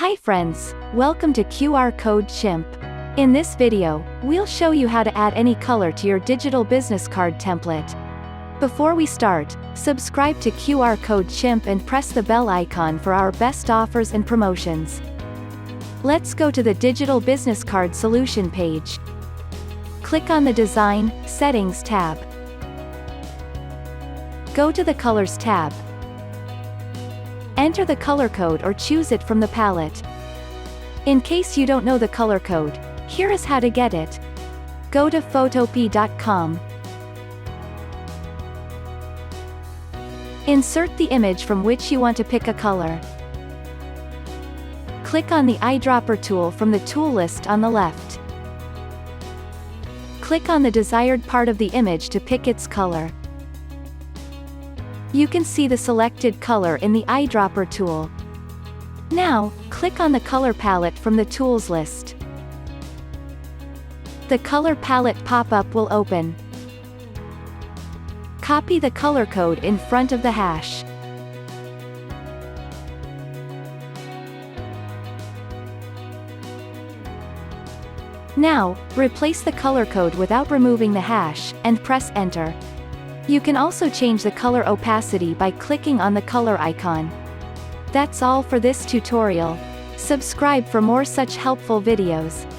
Hi friends, welcome to QR Code Chimp. In this video, we'll show you how to add any color to your digital business card template. Before we start, subscribe to QR Code Chimp and press the bell icon for our best offers and promotions. Let's go to the Digital Business Card Solution page. Click on the Design, Settings tab. Go to the Colors tab. Enter the color code or choose it from the palette. In case you don't know the color code, here is how to get it. Go to photopea.com. Insert the image from which you want to pick a color. Click on the eyedropper tool from the tool list on the left. Click on the desired part of the image to pick its color. You can see the selected color in the eyedropper tool. Now, click on the color palette from the tools list. The color palette pop-up will open. Copy the color code in front of the hash. Now, replace the color code without removing the hash, and press Enter. You can also change the color opacity by clicking on the color icon. That's all for this tutorial. Subscribe for more such helpful videos.